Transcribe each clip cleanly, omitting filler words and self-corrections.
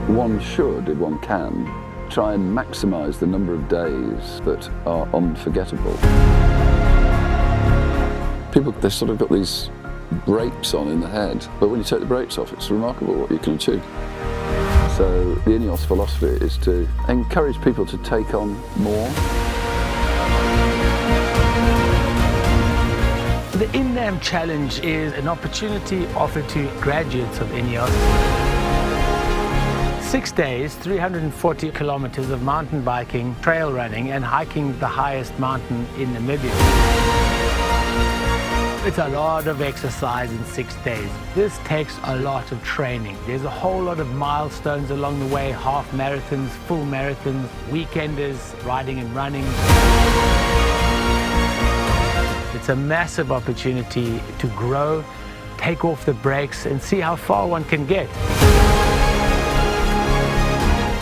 One should, if one can, try and maximise the number of days that are unforgettable. People, they've sort of got these brakes on in the head, but when you take the brakes off, it's remarkable what you can achieve. So the INEOS philosophy is to encourage people to take on more. The INNAM Challenge is an opportunity offered to graduates of INEOS. 6 days, 340 kilometers of mountain biking, trail running and hiking the highest mountain in Namib. It's a lot of exercise in 6 days. This takes a lot of training. There's a whole lot of milestones along the way, half marathons, full marathons, weekenders, riding and running. It's a massive opportunity to grow, take off the brakes and see how far one can get.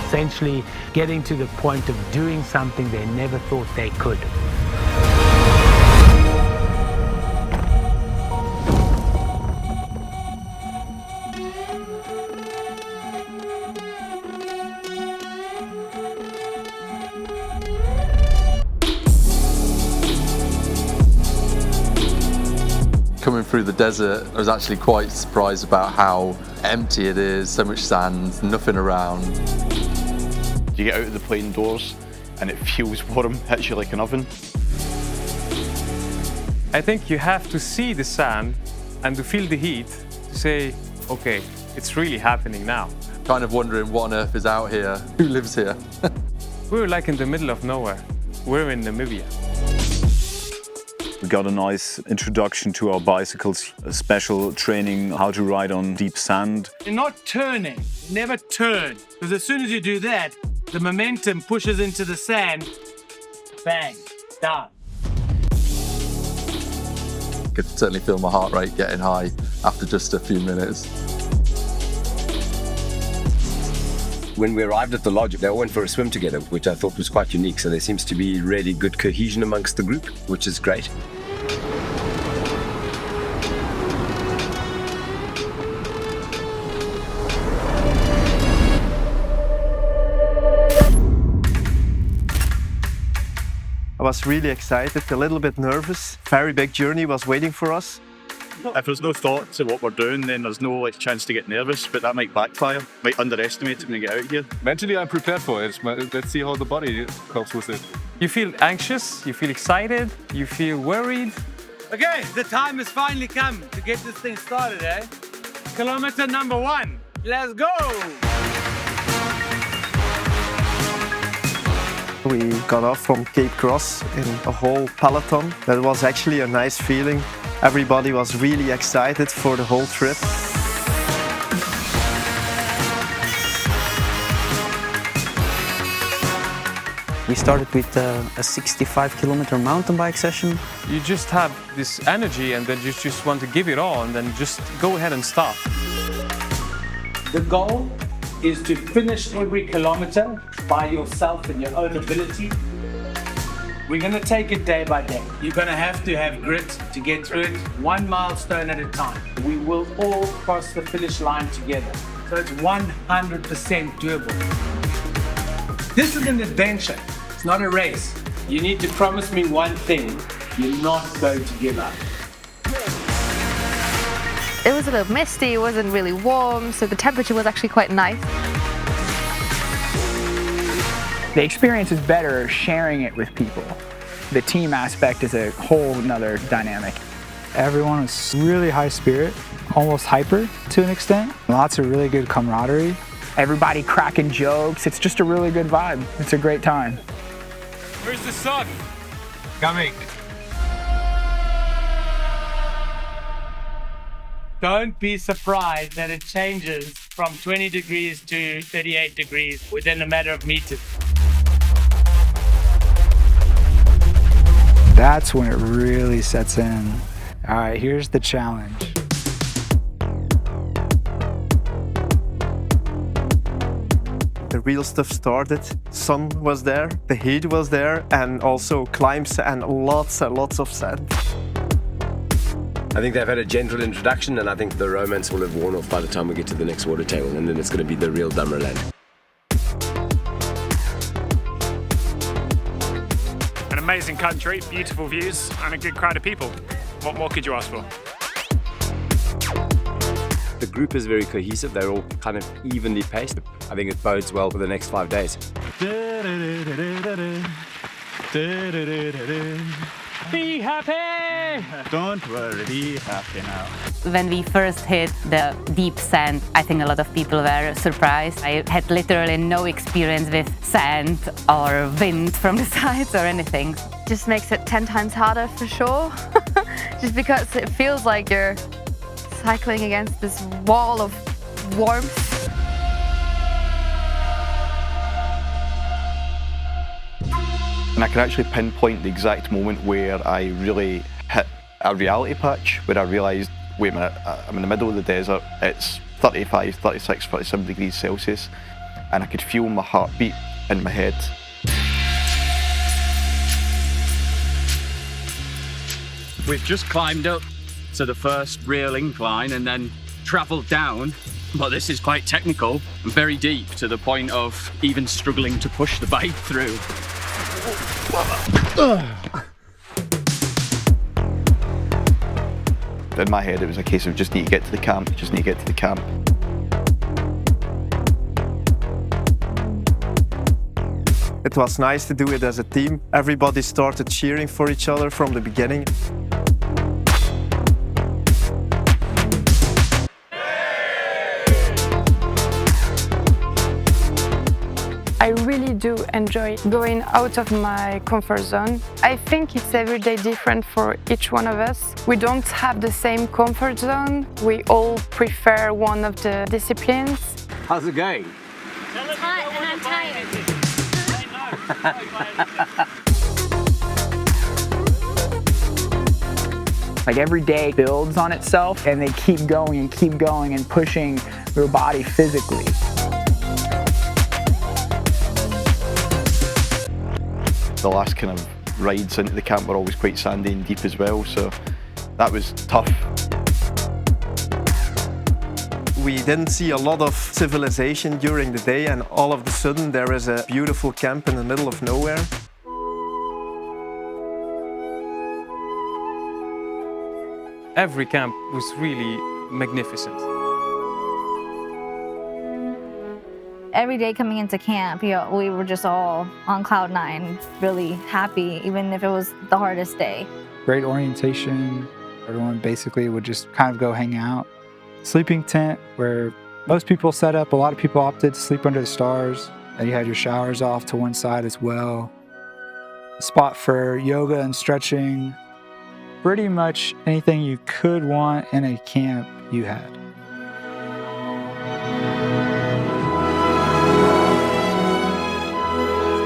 Essentially getting to the point of doing something they never thought they could. Coming through the desert, I was actually quite surprised about how empty it is, so much sand, nothing around. You get out of the plane doors and it feels warm, hits you like an oven. I think you have to see the sand and to feel the heat to say, okay, it's really happening now. Kind of wondering what on earth is out here, who lives here? We're like in the middle of nowhere. We're in Namibia. We got a nice introduction to our bicycles, a special training how to ride on deep sand. You're not turning, never turn, because as soon as you do that, the momentum pushes into the sand, bang, down. Could certainly feel my heart rate getting high after just a few minutes. When we arrived at the lodge, they all went for a swim together, which I thought was quite unique. So there seems to be really good cohesion amongst the group, which is great. I was really excited, a little bit nervous. Very big journey was waiting for us. If there's no thought to what we're doing, then there's no chance to get nervous, but that might backfire. Might underestimate it when you get out here. Mentally, I'm prepared for it. Let's see how the body copes with it. You feel anxious, you feel excited, you feel worried. Okay, the time has finally come to get this thing started, eh? Kilometer number 1, let's go! We got off from Cape Cross in a whole peloton. That was actually a nice feeling. Everybody was really excited for the whole trip. We started with a 65-kilometer mountain bike session. You just have this energy and then you just want to give it all and then just go ahead and start. The goal is to finish every kilometer by yourself and your own ability. We're going to take it day by day. You're going to have grit to get through it, one milestone at a time. We will all cross the finish line together. So it's 100% doable. This is an adventure. It's not a race. You need to promise me one thing. You're not going to give up. It was a little misty, it wasn't really warm, so the temperature was actually quite nice. The experience is better sharing it with people. The team aspect is a whole nother dynamic. Everyone was really high spirit, almost hyper to an extent. Lots of really good camaraderie. Everybody cracking jokes. It's just a really good vibe. It's a great time. Where's the sun? Coming. Don't be surprised that it changes from 20 degrees to 38 degrees within a matter of meters. That's when it really sets in. All right, here's the challenge. The real stuff started. Sun was there, the heat was there, and also climbs and lots of sand. I think they've had a gentle introduction, and I think the romance will have worn off by the time we get to the next water table, and then it's going to be the real Dummerland. An amazing country, beautiful views, and a good crowd of people. What more could you ask for? The group is very cohesive. They're all kind of evenly paced. I think it bodes well for the next 5 days. Be happy! Don't worry, be happy now. When we first hit the deep sand, I think a lot of people were surprised. I had literally no experience with sand or wind from the sides or anything. Just makes it 10 times harder for sure. Just because it feels like you're cycling against this wall of warmth. And I can actually pinpoint the exact moment where I really hit a reality patch, where I realised, wait a minute, I'm in the middle of the desert, it's 35, 36, 37 degrees Celsius, and I could feel my heartbeat in my head. We've just climbed up to the first real incline and then travelled down. But this is quite technical and very deep, to the point of even struggling to push the bike through. In my head, it was a case of just need to get to the camp, just need to get to the camp. It was nice to do it as a team. Everybody started cheering for each other from the beginning. I really do enjoy going out of my comfort zone. I think it's every day different for each one of us. We don't have the same comfort zone. We all prefer one of the disciplines. How's it going? Hot and I'm tired. Like every day builds on itself, and they keep going and pushing your body physically. The last kind of rides into the camp were always quite sandy and deep as well, so that was tough. We didn't see a lot of civilization during the day, and all of a sudden there is a beautiful camp in the middle of nowhere. Every camp was really magnificent. Every day coming into camp, we were just all on cloud nine, really happy, even if it was the hardest day. Great orientation. Everyone basically would just kind of go hang out. Sleeping tent where most people set up, a lot of people opted to sleep under the stars. And you had your showers off to one side as well. A spot for yoga and stretching. Pretty much anything you could want in a camp, you had.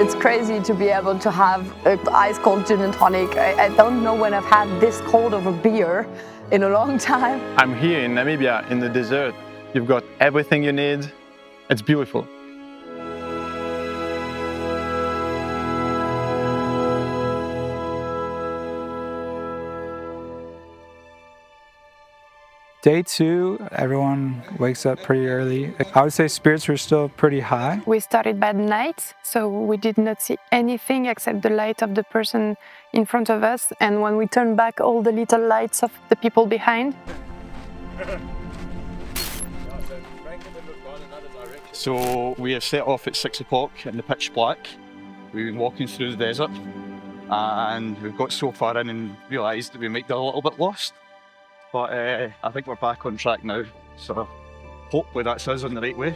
It's crazy to be able to have an ice cold gin and tonic. I don't know when I've had this cold of a beer in a long time. I'm here in Namibia, in the desert. You've got everything you need. It's beautiful. Day two, everyone wakes up pretty early. I would say spirits were still pretty high. We started by night, so we did not see anything except the light of the person in front of us, and when we turned back, all the little lights of the people behind. So we have set off at 6 o'clock in the pitch black. We've been walking through the desert, and we've got so far in and realised that we might be a little bit lost. But I think we're back on track now, so hopefully that's us on the right way.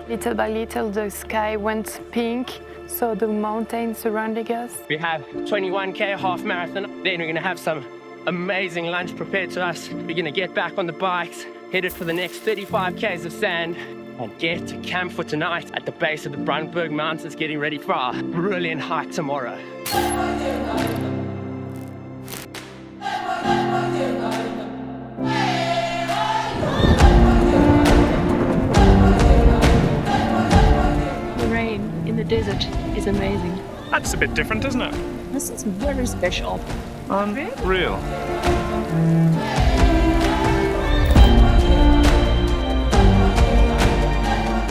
Little by little, the sky went pink, so the mountains surrounding us. We have 21K half marathon, then we're going to have some amazing lunch prepared to us. We're going to get back on the bikes, headed for the next 35Ks of sand, and get to camp for tonight at the base of the Brandberg Mountains, getting ready for our brilliant hike tomorrow. The rain in the desert is amazing. That's a bit different, isn't it? This is very special. Unreal.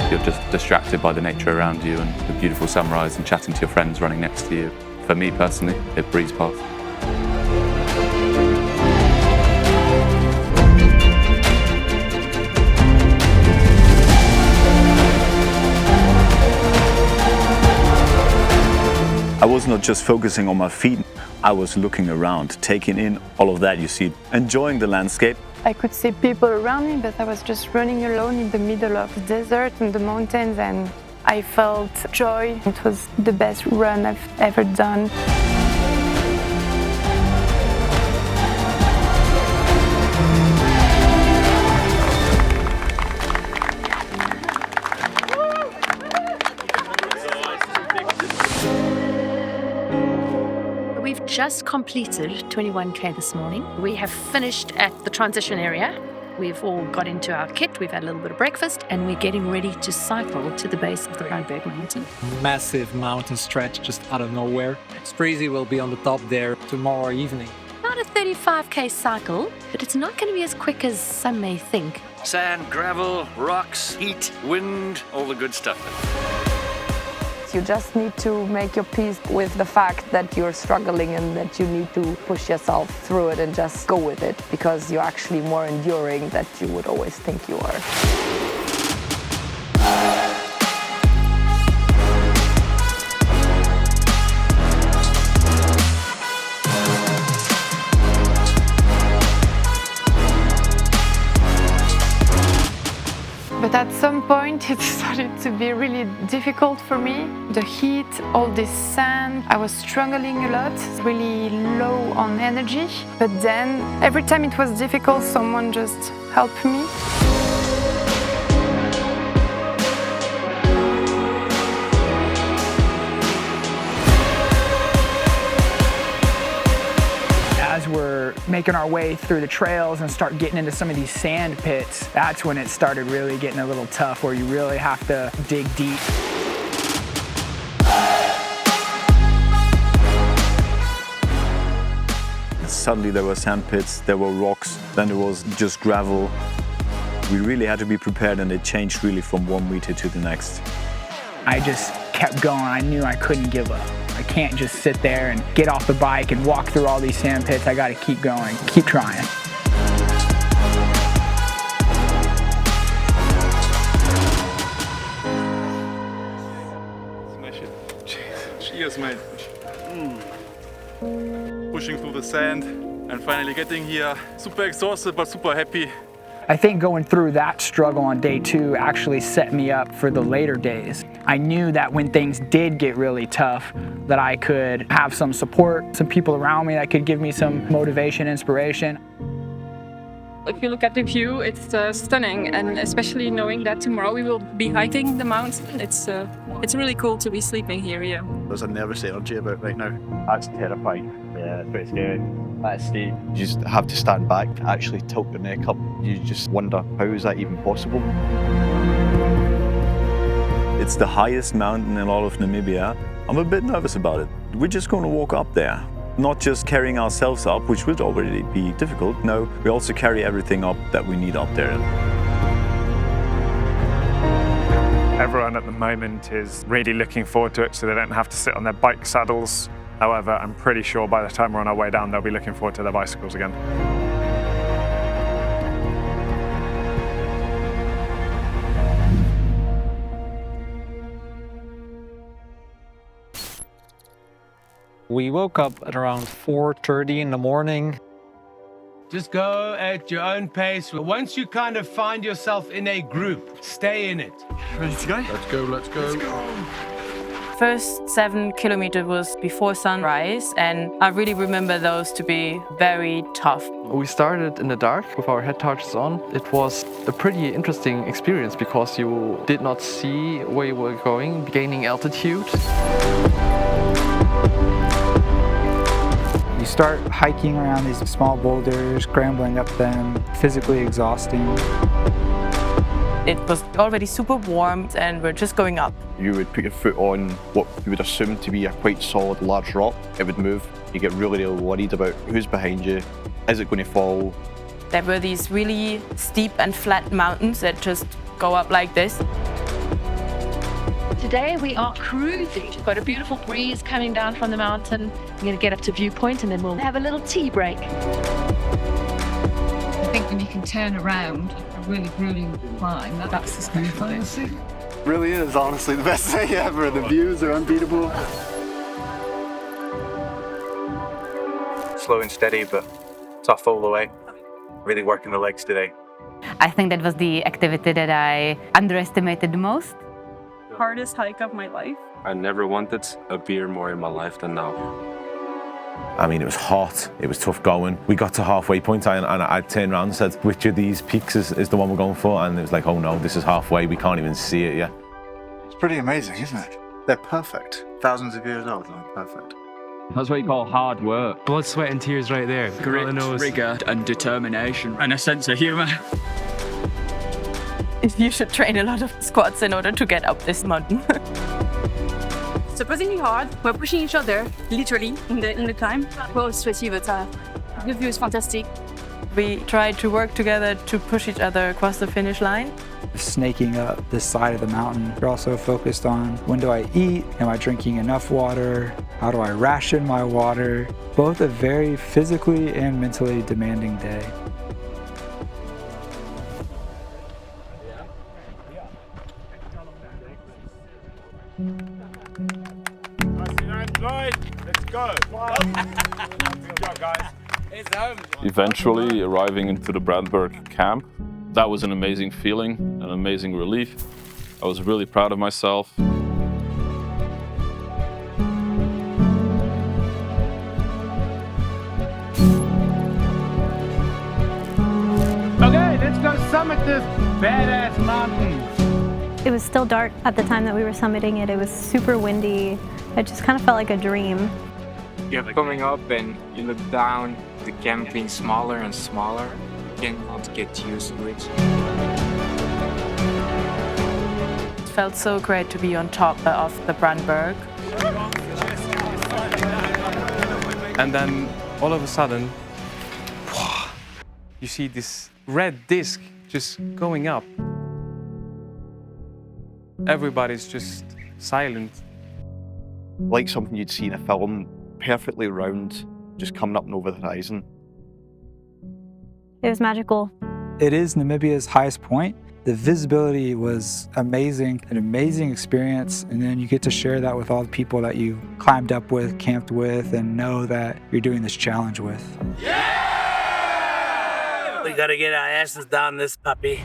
You're just distracted by the nature around you and the beautiful sunrise and chatting to your friends running next to you. For me personally, it breezed past. I was not just focusing on my feet, I was looking around, taking in all of that you see, enjoying the landscape. I could see people around me, but I was just running alone in the middle of the desert and the mountains, and I felt joy. It was the best run I've ever done. We've just completed 21K this morning. We have finished at the transition area. We've all got into our kit, we've had a little bit of breakfast, and we're getting ready to cycle to the base of the Rheinberg mountain. Massive mountain stretch just out of nowhere. Breezy will be on the top there tomorrow evening. About a 35K cycle, but it's not going to be as quick as some may think. Sand, gravel, rocks, heat, wind, all the good stuff. You just need to make your peace with the fact that you're struggling and that you need to push yourself through it and just go with it, because you're actually more enduring than you would always think you are. But at some point it started to be really difficult for me. The heat, all this sand, I was struggling a lot, really low on energy. But then every time it was difficult, someone just helped me. As we're making our way through the trails and start getting into some of these sand pits, that's when it started really getting a little tough, where you really have to dig deep. Suddenly there were sand pits, there were rocks, then there was just gravel. We really had to be prepared, and it changed really from 1 meter to the next. I just kept going. I knew I couldn't give up. I can't just sit there and get off the bike and walk through all these sand pits. I gotta keep going, keep trying. Smash it. Cheers, mate. Pushing through the sand and finally getting here. Super exhausted, but super happy. I think going through that struggle on day 2 actually set me up for the later days. I knew that when things did get really tough, that I could have some support, some people around me that could give me some motivation, inspiration. If you look at the view, it's stunning, and especially knowing that tomorrow we will be hiking the mountain, it's really cool to be sleeping here. Yeah. There's a nervous energy about right now. That's terrifying. Yeah, it's pretty scary. That's steep. You just have to stand back, actually tilt your neck up. You just wonder, how is that even possible? It's the highest mountain in all of Namibia. I'm a bit nervous about it. We're just going to walk up there. Not just carrying ourselves up, which would already be difficult. No, we also carry everything up that we need up there. Everyone at the moment is really looking forward to it, so they don't have to sit on their bike saddles. However, I'm pretty sure by the time we're on our way down, they'll be looking forward to their bicycles again. We woke up at around 4:30 in the morning. Just go at your own pace. Once you kind of find yourself in a group, stay in it. Ready to go? Let's go, let's go. Let's go. First 7 kilometers was before sunrise, and I really remember those to be very tough. We started in the dark with our head torches on. It was a pretty interesting experience because you did not see where you were going, gaining altitude. You start hiking around these small boulders, scrambling up them, physically exhausting. It was already super warm and we're just going up. You would put your foot on what you would assume to be a quite solid large rock. It would move. You get really worried about who's behind you. Is it going to fall? There were these really steep and flat mountains that just go up like this. Today we are cruising. We've got a beautiful breeze coming down from the mountain. We're going to get up to viewpoint and then we'll have a little tea break. I think when you can turn around a really grueling climb, that's the smooth thing. Really is honestly the best thing ever. The views are unbeatable. Slow and steady, but tough all the way. Really working the legs today. I think that was the activity that I underestimated the most. Hardest hike of my life. I never wanted a beer more in my life than now. I mean, it was hot, it was tough going. We got to halfway point and I turned around and said, which of these peaks is the one we're going for? And it was like, oh no, this is halfway, we can't even see it yet. It's pretty amazing, isn't it? They're perfect. Thousands of years old, they're perfect. That's what you call hard work. Blood, sweat and tears right there. Grit, rigour and determination and a sense of humour. You should train a lot of squats in order to get up this mountain. Surprisingly hard. We're pushing each other, literally, in the climb. We're all sweaty, but the view is fantastic. We tried to work together to push each other across the finish line. Snaking up this side of the mountain. We're also focused on when do I eat? Am I drinking enough water? How do I ration my water? Both a very physically and mentally demanding day. Let's go. Good job, guys. Eventually arriving into the Brandberg camp, that was an amazing feeling, an amazing relief. I was really proud of myself. Okay, let's go summit this badass mountain. It was still dark at the time that we were summiting it. It was super windy. It just kind of felt like a dream. You're coming up and you look down, the camp being smaller and smaller. You cannot get used to it. It felt so great to be on top of the Brandberg. And then all of a sudden, you see this red disc just going up. Everybody's just silent. Like something you'd see in a film, perfectly round, just coming up and over the horizon. It was magical. It is Namibia's highest point. The visibility was amazing, an amazing experience, and then you get to share that with all the people that you climbed up with, camped with, and know that you're doing this challenge with. Yeah! We gotta get our asses down this puppy.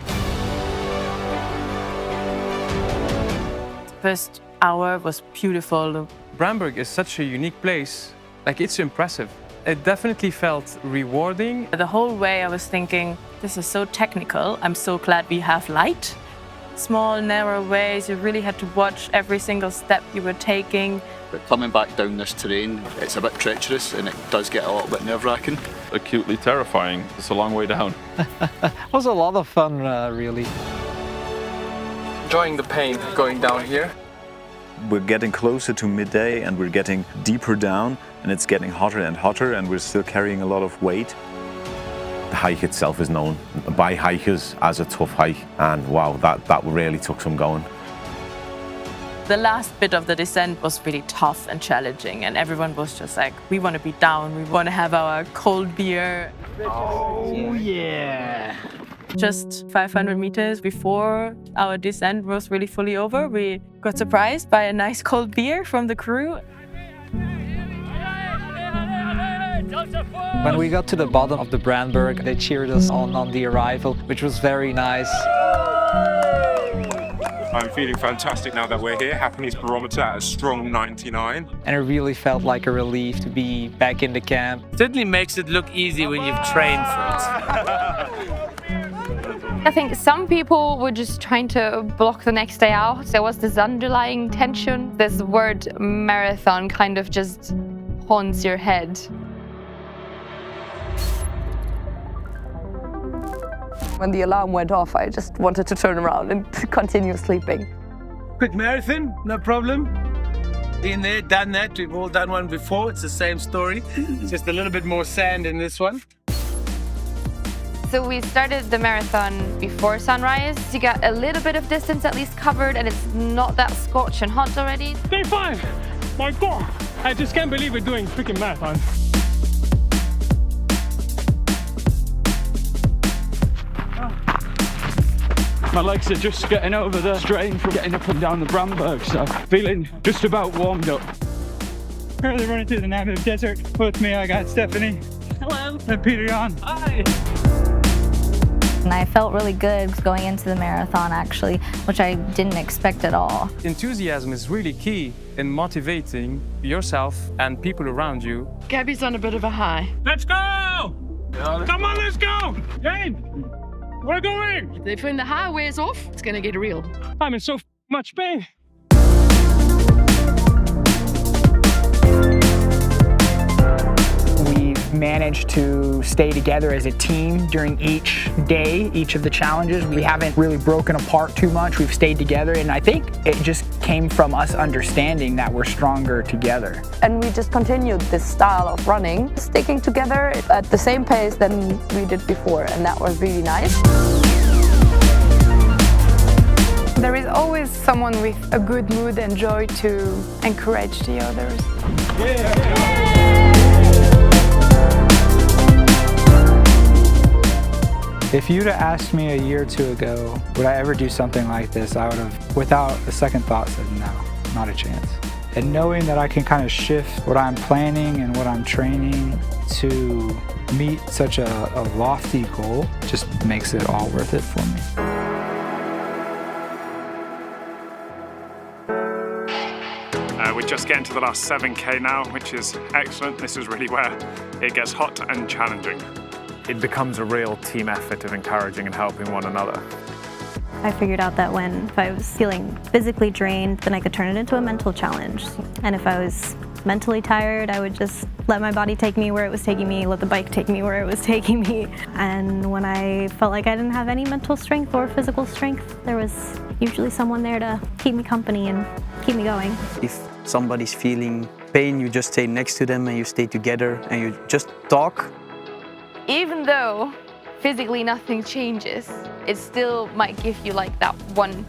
First hour was beautiful. Brandberg is such a unique place. Like, it's impressive. It definitely felt rewarding. The whole way I was thinking, this is so technical. I'm so glad we have light. Small, narrow ways. You really had to watch every single step you were taking. But coming back down this terrain, it's a bit treacherous and it does get a little bit nerve-wracking. Acutely terrifying. It's a long way down. It was a lot of fun, really. Enjoying the pain going down here. We're getting closer to midday and we're getting deeper down and it's getting hotter and hotter and we're still carrying a lot of weight. The hike itself is known by hikers as a tough hike, and wow, that really took some going. The last bit of the descent was really tough and challenging, and everyone was just like, we want to be down, we want to have our cold beer. Oh yeah! Just 500 meters before our descent was really fully over, we got surprised by a nice cold beer from the crew. When we got to the bottom of the Brandberg, they cheered us on the arrival, which was very nice. I'm feeling fantastic now that we're here. Happiness barometer at a strong 99. And it really felt like a relief to be back in the camp. Certainly makes it look easy when you've trained for it. I think some people were just trying to block the next day out. There was this underlying tension. This word marathon kind of just haunts your head. When the alarm went off, I just wanted to turn around and continue sleeping. Quick marathon, no problem. Been there, done that. We've all done one before. It's the same story. Just a little bit more sand in this one. So we started the marathon before sunrise. You got a little bit of distance at least covered, and it's not that scorching hot already. Day 5! My God! I just can't believe we're doing freaking marathon. My legs are just getting over the strain from getting up and down the Brandberg, so feeling just about warmed up. Currently running through the Namib desert. With me, I got Stephanie. Hello. And Peter Jan. Hi. And I felt really good going into the marathon, actually, which I didn't expect at all. Enthusiasm is really key in motivating yourself and people around you. Gabby's on a bit of a high. Let's go! Come on, let's go! Jane, we're going! If when the high wears off, it's gonna get real. I'm in so much pain. We've managed to stay together as a team during each day, each of the challenges. We haven't really broken apart too much. We've stayed together, and I think it just came from us understanding that we're stronger together. And we just continued this style of running, sticking together at the same pace than we did before, and that was really nice. There is always someone with a good mood and joy to encourage the others. If you'd have asked me a year or two ago, would I ever do something like this, I would have, without a second thought, said no, not a chance. And knowing that I can kind of shift what I'm planning and what I'm training to meet such a lofty goal just makes it all worth it for me. We're just getting to the last 7K now, which is excellent. This is really where it gets hot and challenging. It becomes a real team effort of encouraging and helping one another. I figured out that if I was feeling physically drained, then I could turn it into a mental challenge. And if I was mentally tired, I would just let my body take me where it was taking me, let the bike take me where it was taking me. And when I felt like I didn't have any mental strength or physical strength, there was usually someone there to keep me company and keep me going. If somebody's feeling pain, you just stay next to them and you stay together and you just talk. Even though physically nothing changes, it still might give you like that one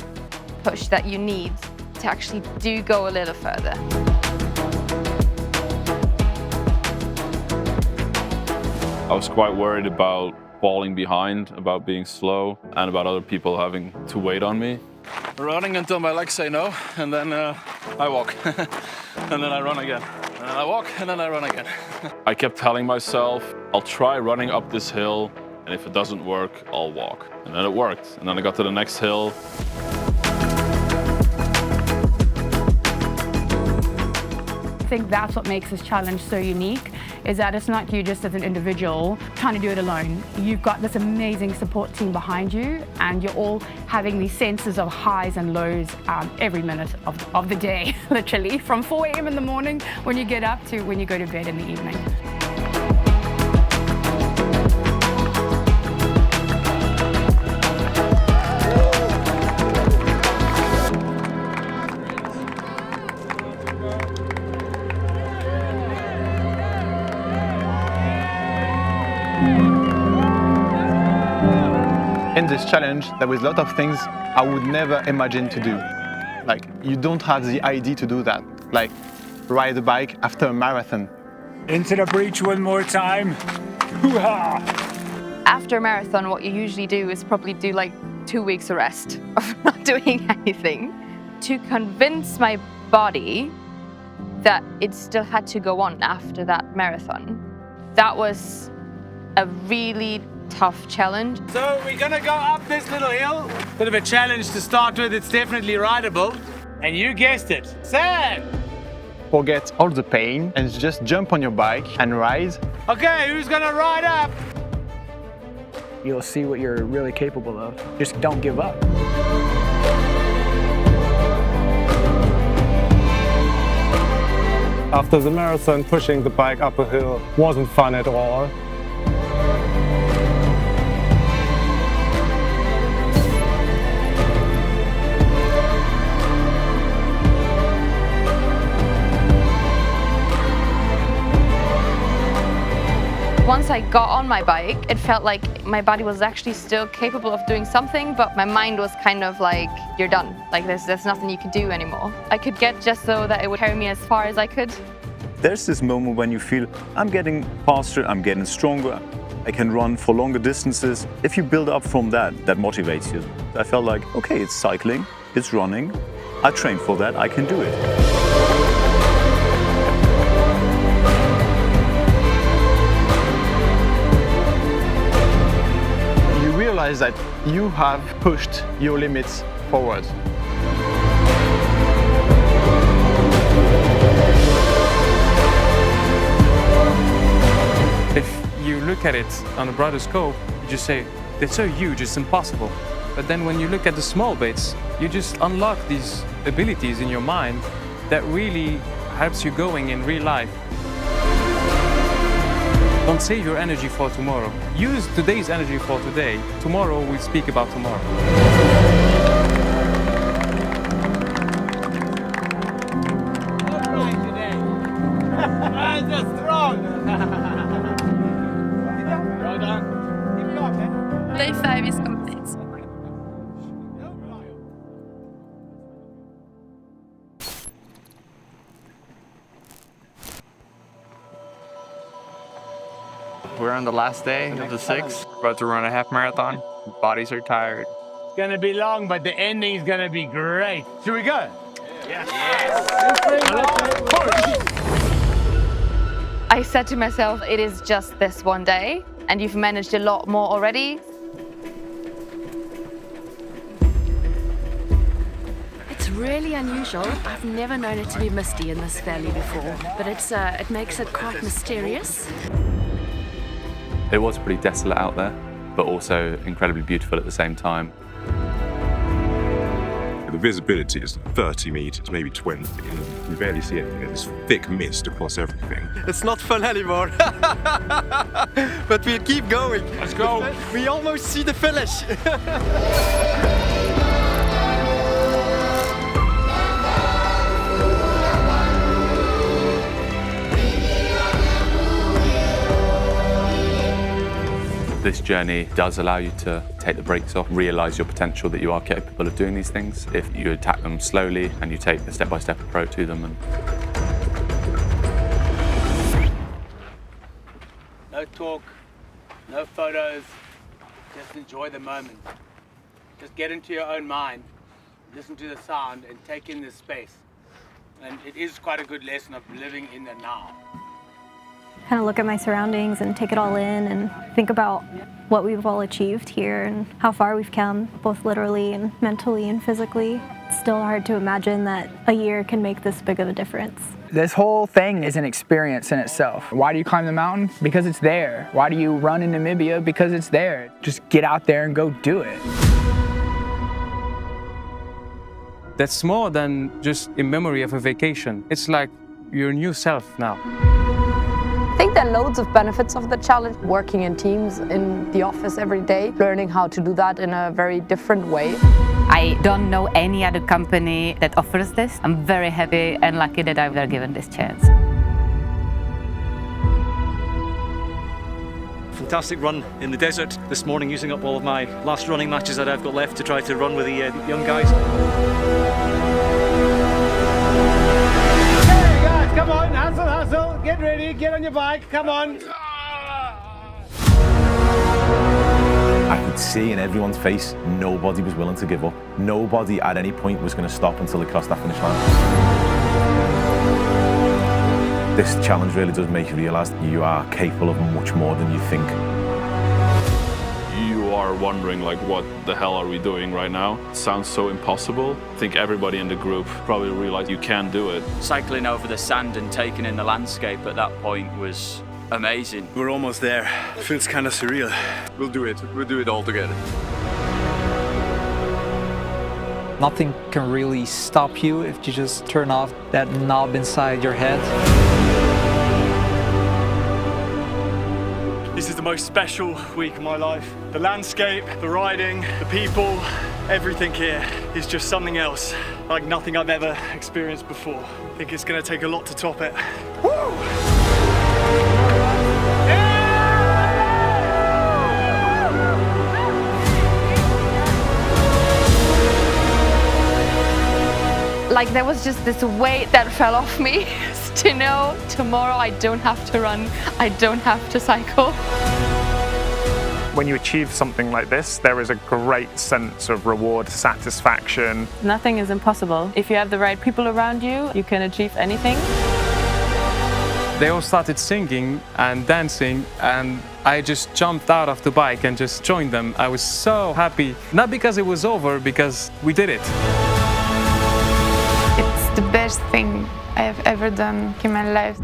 push that you need to actually do go a little further. I was quite worried about falling behind, about being slow, and about other people having to wait on me. Running until my legs say no, and then I walk. And then I run again. And then I walk, and then I run again. I kept telling myself, I'll try running up this hill, and if it doesn't work, I'll walk. And then it worked. And then I got to the next hill. I think that's what makes this challenge so unique, is that it's not you just as an individual trying to do it alone. You've got this amazing support team behind you, and you're all having these senses of highs and lows every minute of the day, literally, from 4 a.m. in the morning when you get up to when you go to bed in the evening. In this challenge, there was a lot of things I would never imagine to do. Like, you don't have the idea to do that. Like, ride a bike after a marathon. Into the breach one more time. Hoo-ha! After a marathon, what you usually do is probably do like 2 weeks of rest of not doing anything. To convince my body that it still had to go on after that marathon, that was a really tough challenge. So we're gonna go up this little hill. Bit of a challenge to start with. It's definitely rideable. And you guessed it, sand. Forget all the pain and just jump on your bike and ride. Okay, who's gonna ride up? You'll see what you're really capable of. Just don't give up. After the marathon, pushing the bike up a hill wasn't fun at all. I got on my bike, it felt like my body was actually still capable of doing something, but my mind was kind of like, you're done. Like there's nothing you can do anymore. I could get just so that it would carry me as far as I could. There's this moment when you feel, I'm getting faster, I'm getting stronger, I can run for longer distances. If you build up from that, that motivates you. I felt like, okay, it's cycling, it's running, I trained for that, I can do it. You realize that you have pushed your limits forward. If you look at it on a broader scope, you just say, it's so huge, it's impossible. But then when you look at the small bits, you just unlock these abilities in your mind that really helps you going in real life. Don't save your energy for tomorrow. Use today's energy for today. Tomorrow we'll speak about tomorrow. Day 5 is complete. We're on the last day of the 6th. About to run a half marathon. Bodies are tired. It's gonna be long, but the ending's gonna be great. Should we go? Yes. I said to myself, it is just this one day, and you've managed a lot more already. It's really unusual. I've never known it to be misty in this valley before, but it makes it quite mysterious. It was pretty desolate out there, but also incredibly beautiful at the same time. The visibility is 30 meters, maybe 20. You barely see anything. There's thick mist across everything. It's not fun anymore. But we'll keep going. Let's go. We almost see the finish. This journey does allow you to take the brakes off, realise your potential that you are capable of doing these things if you attack them slowly and you take a step-by-step approach to them. No talk, no photos, just enjoy the moment. Just get into your own mind, listen to the sound and take in this space. And it is quite a good lesson of living in the now. Kind of look at my surroundings and take it all in and think about what we've all achieved here and how far we've come, both literally and mentally and physically. It's still hard to imagine that a year can make this big of a difference. This whole thing is an experience in itself. Why do you climb the mountain? Because it's there. Why do you run in Namibia? Because it's there. Just get out there and go do it. That's more than just a memory of a vacation. It's like your new self now. I think there are loads of benefits of the challenge. Working in teams in the office every day, learning how to do that in a very different way. I don't know any other company that offers this. I'm very happy and lucky that I was given this chance. Fantastic run in the desert this morning, using up all of my last running matches that I've got left to try to run with the young guys. Come on, hustle, get ready, get on your bike, come on. I could see in everyone's face, nobody was willing to give up. Nobody at any point was going to stop until they crossed that finish line. This challenge really does make you realise that you are capable of much more than you think. You are wondering, like, what the hell are we doing right now? It sounds so impossible. I think everybody in the group probably realized you can do it. Cycling over the sand and taking in the landscape at that point was amazing. We're almost there. It feels kind of surreal. We'll do it all together. Nothing can really stop you if you just turn off that knob inside your head. This is the most special week of my life. The landscape, the riding, the people, everything here is just something else, like nothing I've ever experienced before. I think it's going to take a lot to top it. Woo! Yeah! like there was just this weight that fell off me to know tomorrow I don't have to run, I don't have to cycle. When you achieve something like this, there is a great sense of reward, satisfaction. Nothing is impossible. If you have the right people around you, you can achieve anything. They all started singing and dancing, and I just jumped out of the bike and just joined them. I was so happy, not because it was over, because we did it. It's the best thing I have ever done in my life.